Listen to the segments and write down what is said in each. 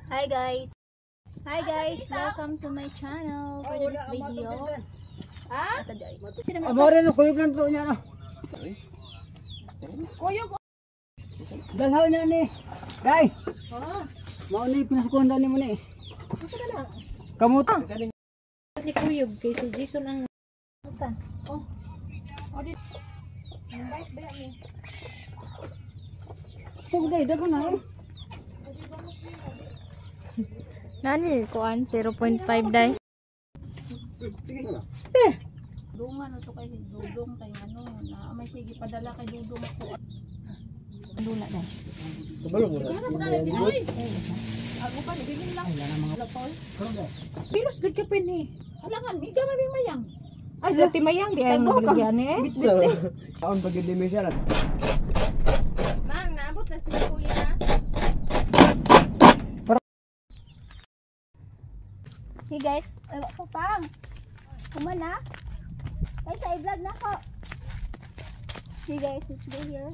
Hi guys! Hi guys! Welcome to my channel. For this video. Amore no kuyog lang to niya no. Kuyog. Dalhaw niya ni. Dai. Mao ni pinasukondan ni mo ni. Kamot. Ni kuyog kay si Jason ang Oh. Oh dit. Invite ba ni? Sugday dago na eh. Nani kuan 0.5 dai. Sige na. Dungan to kay Dudong kay ano na may sige padala kay Dudong ako. Dula dai. Kabalo mo. Ako pa bilin lang. Lapol. Virus gud ka pini. Halangan mi gamay mi mayang. Ay sa timayang di ay nabaligyan eh. Taon pag hindi mi siya. Mang naabot na sila kuya. Hey guys, ewa ko pang. Kumana. Guys, sa i-vlog na ko. Hey guys, let's go here.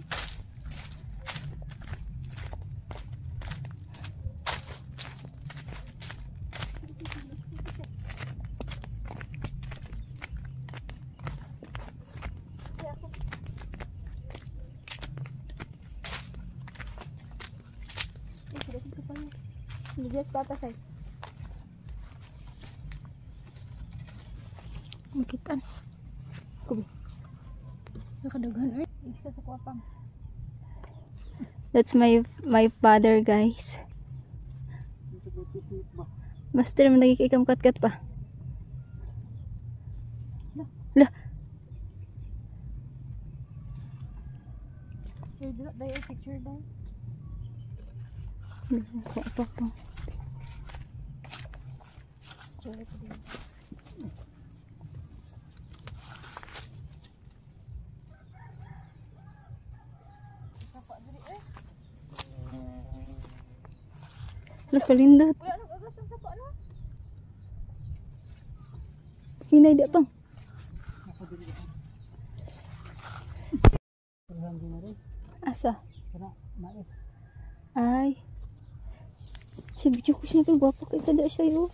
Bigas patas ay. Makitan. Kubi. Nakadaghan eh. Isa sa kuwapang. That's my father, guys. Master man nagikikam kat-kat pa. Lah. Dai picture dai. Apa pa. Kalindot. Hinay di pang. Asa? Ay. Si Bijo ko siya kay guwapo kay kada siya yo.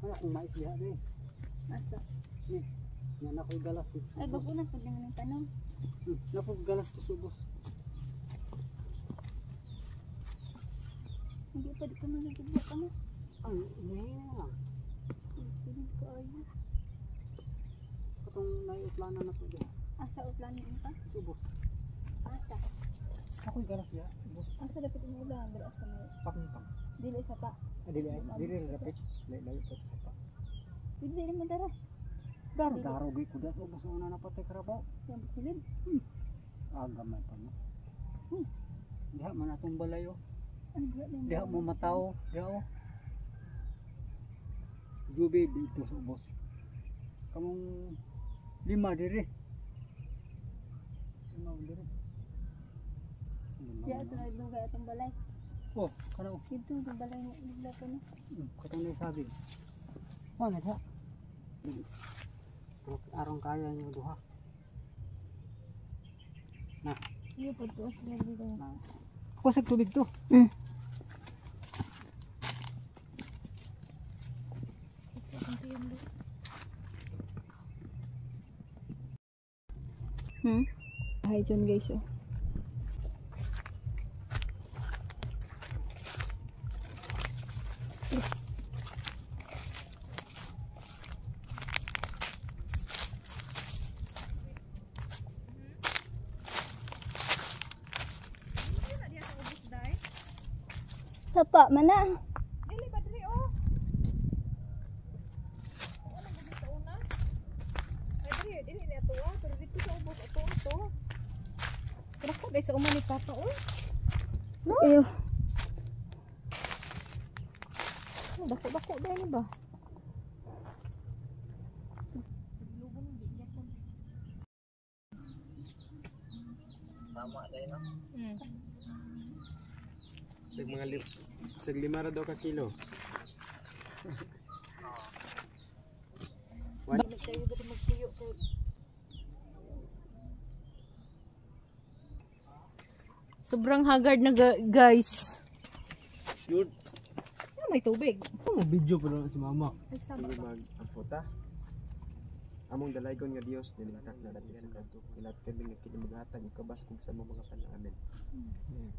Wala kung mais diha be. Asa? Ni. Yan ako galas. Ay bago na pud nang tanong. Napog galas to subos. Hindi pa dito man nagbuhat ano. Ang yeah. Hindi ko ayo. Katong naiuplana na to diha. Asa uplanin ka? Subos. Asa? Ako galas diha. Subos. Asa dapat mo ulan dira sa may Pakintang. dili sa pa. Dili rapid. Layo to sa pa. Dili man dara. Daro gi kuda subos una na patay karabaw. Yang bilin. Aga man pa no. Diha man atong balayo. Ano ba nang Diha mo mataw, diha o. Jubi dito sa ubos. Kamong lima diri. Lima diri. ya ito na dugay atong balay. Oh, kana o. Dito ang balay ni bigla ko na. Katong nasabi. Oh, na diha. Arong kaya niyo duha. Nah, Iyo pud to sa dito. ako sa tubig to. Hi John guys oh. Sapa mana? Dili ba diri oh. Ano ba dito una? Ay dili na to ah, pero dito sa ubos ito. Pero ko guys, umani papa oh. No? Ew. Bako dahil ba? Tama dahil no? Sag 5 ra daw ka kilo. Sobrang haggard na guys. Yun. May tubig. Ang video pa lang si mama. Nagsama Sige ba? mag-amputa. Among dalaygon nga Dios nilingkak na dati sa kanto. Ilat kami nga kinamaghatag ug kabas kung sa mga panaamin.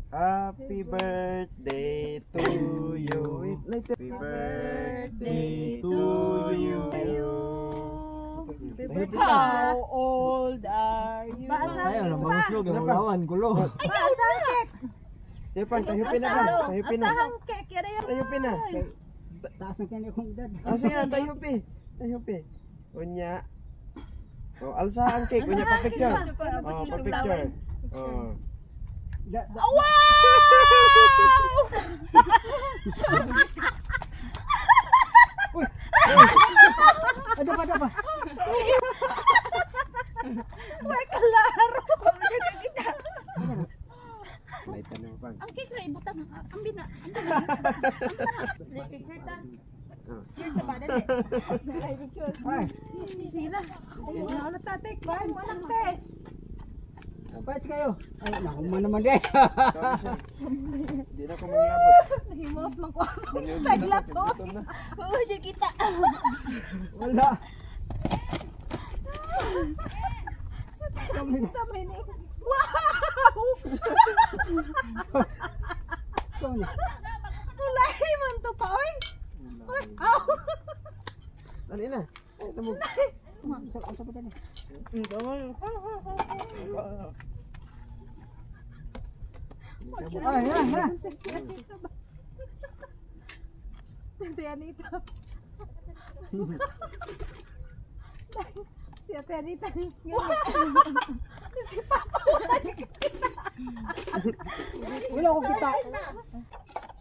Happy birthday to you. Happy birthday to you. How old are you? Ayaw na maguslog ang ulawan kulo. Asang kek? Tepan, tahupin na ba? Tahupin na. Asang kek? Kira yung Tahupin na. Taas na kanya kong edad. Ah, sige na, tahupi. Tahupi. Unya. Oh, alsa ang cake. Unya, pa-picture. Oh, pa-picture. Oh. Ada pa. may kalaro. May tanong pa. Ang cake na ibutang. Ang bina. Picture ta. Picture ba dali? Ay, picture. Ay, Sila. Ano tatik? Bahay mo anak te. kapit kayo. Ay, nakuman naman di. Hindi na ko mangyabot. Himot man ko. Taglat to. Oo, siya kita. Wala. Tamay ni. Wow! Sorry. Ulay man to pa oy. Aw. Ano na? Ay, tamo. Sa pa tani. Ay, ha. Si Anita. Si Ate Anita. Si Papa wala ni kita. Wala ko kita.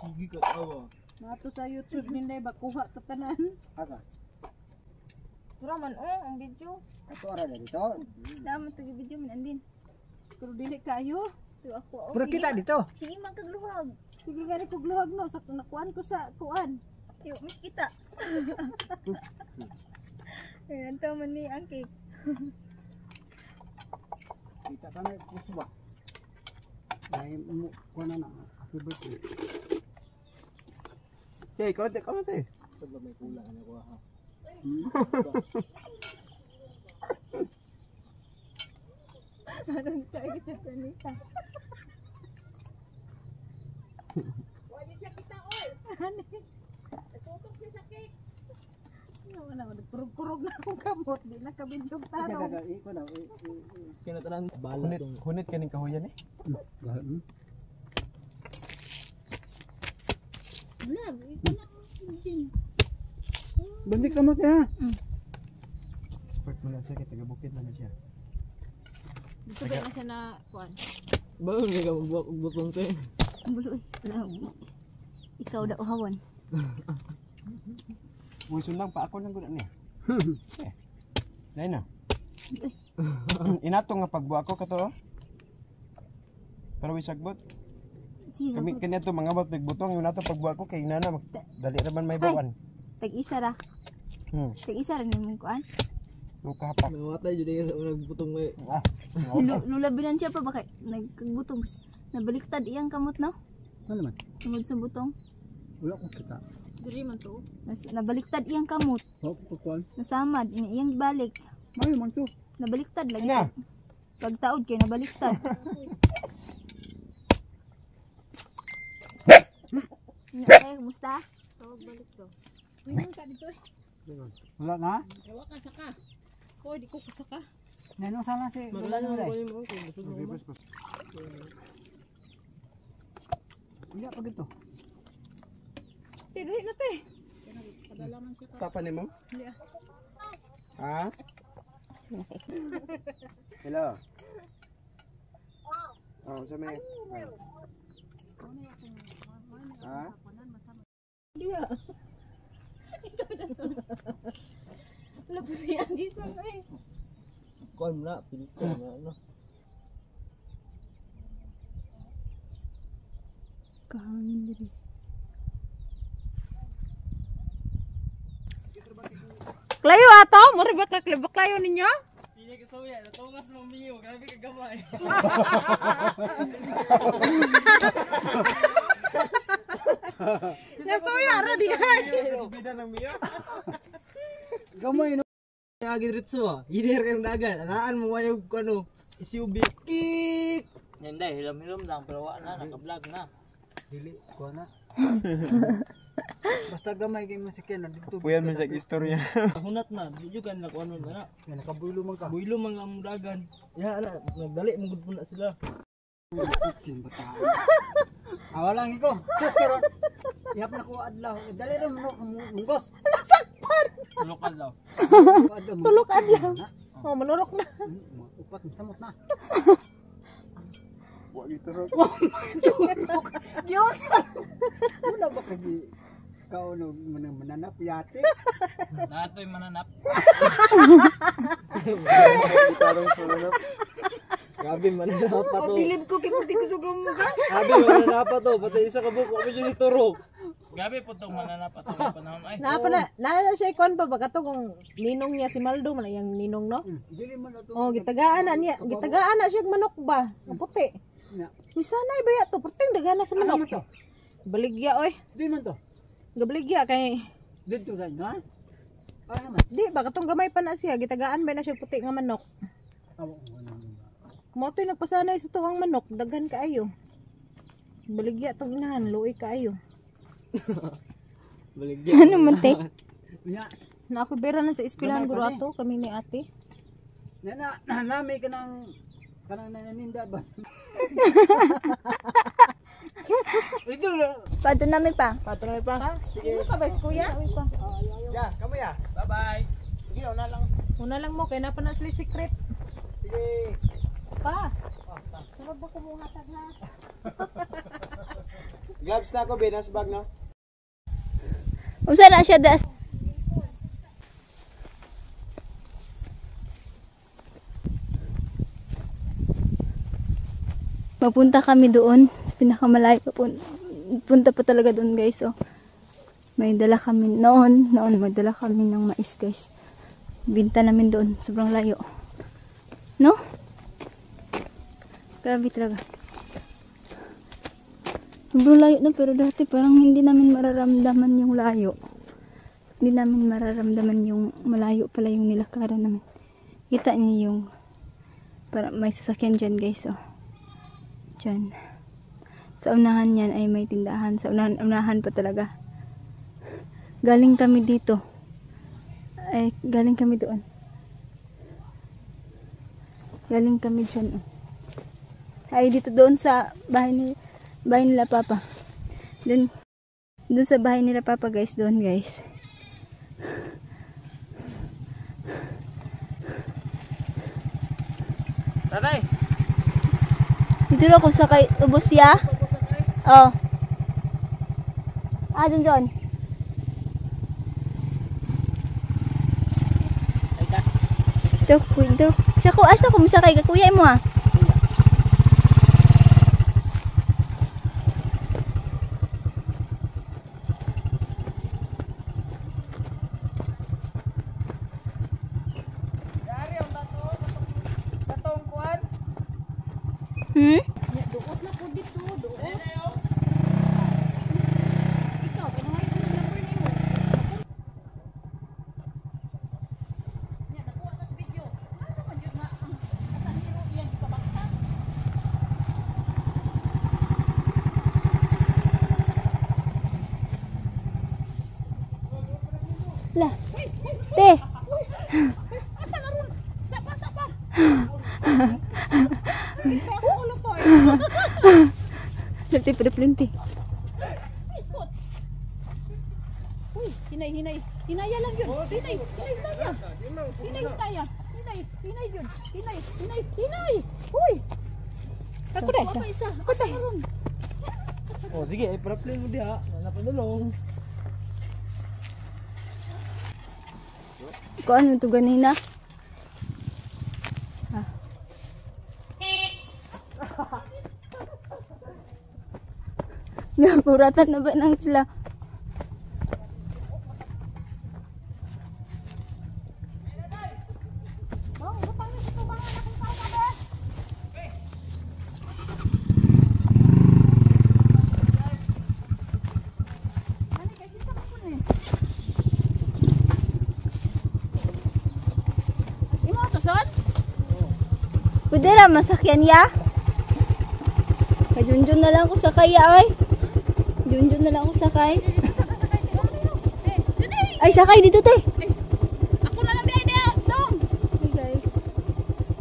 Sige ka awa. Nato sa YouTube ninday bakuha ta tanan. Asa? Pura man ang video. Ato ara na dito. Damo to video man andin. Pero dili kayo. To ako. Pura kita dito. Sige man kagluhag. Sige gani ko gluhag no sa nakuan ko sa kuan. Yo, mas kita. Ayan to man ni ang cake. Kita ka na puso ba? Ay mo ko na. Happy birthday. Okay, konti. Sabla may kulang na ko ha. Anong sakit sa Anita? Wala siya kita oy. Tutok siya sa cake. Wala ko kurog na akong kamot di na kabindog tarong. Iko daw. Kinatanan Hunit kaning kahuyan eh. Wala, ito na din. Bandik ka mo ha. Expert mo na siya, kaya taga-bukid na siya. Dito ba na siya na kuan? Bago hindi ka magbutong te. Buloy. Ikaw daw hawan. Musun lang pa ako nang guna niya. Dahil na. Inato nga pagbuha ko kato. Pero wisagbot. Kami kanya to mga bot nagbutong yung nato pagbuha ko kay nana dali naman may bawan. Tag-isa ra. Tag-isa ra nimong kuan. Luka hapak. Nawatay jadi sa unang butong may. Ah. Lulabinan siya pa ba kay nagkagbutong. Nabaliktad iyang kamot no? Ano man? Tungod sa butong. Wala ko kita. Diri man to. Nabaliktad iyang kamot. Wala ko kuan. Nasamad iyang balik. Mayo man to. Nabaliktad lagi. Na. Pagtaod kay nabaliktad. Okay, kumusta? Tawag balik to. Uy, ka dito. Wala na? Ewa ka saka. Ko di ko kasaka. Nanong sana si wala Magano na ko rin. ni mo ko busog mo. Iya pa gito. Diri na te. Tapa ni mo? Hindi Ha? Hello. Oh, sa may. Ha? Dia. Labuyan di sa guys. Kuan na pinto na ano. Kahangin diri. Klayo ato, mori ba klayo ninyo? Pili ka soya, natungas mo miyo, grabe ka gamay. Nasuya ra di ay. Bida ng miyo. Gamay no. Agi diretso ah. Hider kayong dagat. Anaan mo wayog ano, SUV. Kik. Hindi, hilam-hilam lang, pero wala na, naka-vlog na. Dili ko na. Basta gamay kay masikyan dito. Puyan man sa istorya. Hunat na, di jud kan nako ano na. Yan, nakabuylo man ka. Buylo man ang dagan. Ya ana, nagdali mo gud na sila. Awalang iko. Sus karon. Yap na ko adlaw. Dali ron mo munggos. Tulokad daw. Tulok adlaw. Oh, manurok na. Upat samot na. Wa giturog. Diyos. Wala ba kagi kau no mananap yate? Natoy mananap. Tarong sunod. Grabe mananap pa to. Bilib ko kay pati ko sugam mo ka. Grabe mananap pa to. Pati isa ka buko mo jud ituro. Grabe po tong mananap pa to panahon ay. Na siya kon pa bagato kung ninong niya si Maldo man yang ninong no. Dili man ato. Oh, gitagaan na niya, gitagaan na siya og manok ba? Ang puti. Misanay ba ya to? Perting dagana sa Ano man manok. to? Baligya oy. Di man to. Gabaligya kay Dito sa inyo ha? Ano man? di ba katong gamay pa na siya, gitagaan ba na siya puti nga manok. Awo. Mo to'y nagpasanay sa tuhang manok, daghan kaayo. Baligya tong inahan, luoy kaayo. Baligya. Ano man te? Nya, Na ako bera na sa eskwelahan Gamay pa guro ni. ato, kami ni ate. nami ka ng kanang nananinda ba? Ito na. Pato namin pa. Patray pa. Sige. Ano sabay kuya? Ya, kamo ya. Bye-bye. Sige, una lang. Una lang mo kay na pa na sila secret. Sige. Pa. Sarap ba kumuhatag ha? Gloves na ako, Ben. Nasa bag na. Usa na siya das. Mapunta kami doon sa pinakamalayo. Punta pa talaga doon guys. Oh. May dala kami noon may dala kami ng mais guys. Binta namin doon. Sobrang layo. No? Grabe talaga. Sobrang layo na pero dati parang hindi namin mararamdaman yung layo. Hindi namin mararamdaman yung malayo pala yung nilakaran namin. Kita niyo yung parang may sasakyan dyan guys. Oh. Dyan. Sa unahan yan ay may tindahan. Sa unahan pa talaga. Galing kami dito. Ay, galing kami doon. Galing kami dyan. Oh. Ay, dito doon sa bahay nila Papa. Doon sa bahay nila Papa guys. Doon guys. Tatay. Dito na ako sakay ubos ya. Oh. Ah, dun dun. Ito. Asa ko masakay ka kuya mo ah. Hmm? Duot na po dito, duot. Lah. Te. Asa na ron? Sapa. Ulo to eh. Plinti. Ispot. Uy, hinay. Hinaya lang yun. Hinay yun. Hinay. Uy. Ako na isa. Asa na ron? Oh, sige, ay para-play mo diha. Napadulong. Kung ano ito ganina? Nakuratan na ba nang sila? masakyan ya. Kay Junjun na lang ko sakay ya, oy. Junjun na lang ko sakay. Ay, sakay dito, te. Ako na lang dia dong. Hey guys.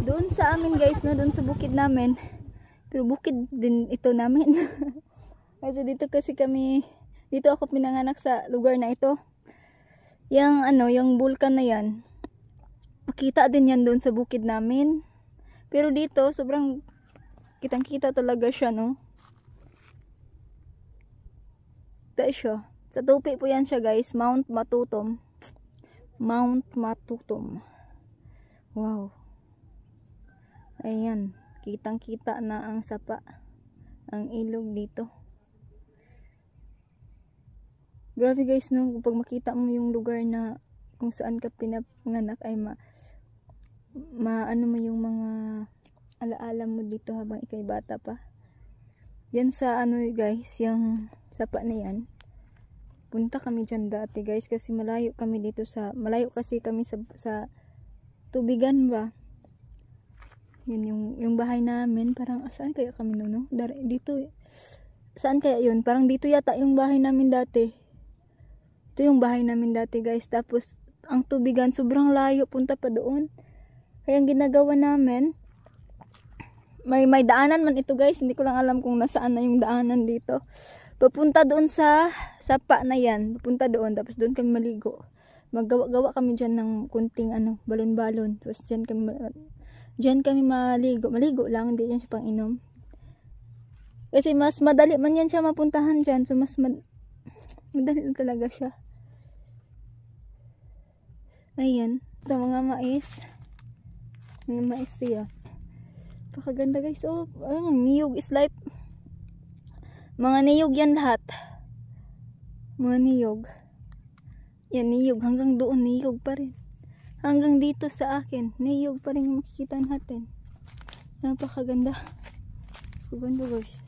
Doon sa amin guys, no, doon sa bukid namin. Pero bukid din ito namin. Kasi dito kasi kami, dito ako pinanganak sa lugar na ito. Yung ano, yung bulkan na yan. Makita din yan doon sa bukid namin. Pero dito, sobrang kitang-kita talaga siya, no? Ito siya. Sa tupi po yan siya, guys. Mount Matutom. Mount Matutom. Wow. Ayan. Kitang-kita na ang sapa. Ang ilog dito. Grabe guys, no? Pag makita mo yung lugar na kung saan ka pinapanganak ay ano mo yung mga alaala mo dito habang ikay bata pa. Yan sa ano guys, yung sapa na yan. Punta kami dyan dati guys kasi malayo kami dito malayo kasi kami sa tubigan ba. Yun yung bahay namin, parang saan kaya kami no? Dito, saan kaya yun? Parang dito yata yung bahay namin dati. Ito yung bahay namin dati guys. Tapos ang tubigan sobrang layo, punta pa doon. Kaya ang ginagawa namin, may daanan man ito guys. Hindi ko lang alam kung nasaan na yung daanan dito. Papunta doon sa sapa na yan. Papunta doon. Tapos doon kami maligo. Maggawa-gawa kami dyan ng kunting balon-balon. Tapos dyan kami maligo. Maligo lang. Hindi dyan siya pang inom. Kasi mas madali man yan siya mapuntahan dyan. So mas madali lang talaga siya. Ayan. Ito mga mais. Mga mais siya. Pakaganda guys. Oh, niyog is life. Mga niyog yan lahat. Mga niyog. Yan, niyog. Hanggang doon, niyog pa rin. Hanggang dito sa akin, niyog pa rin yung makikita natin. Napakaganda. Maganda guys.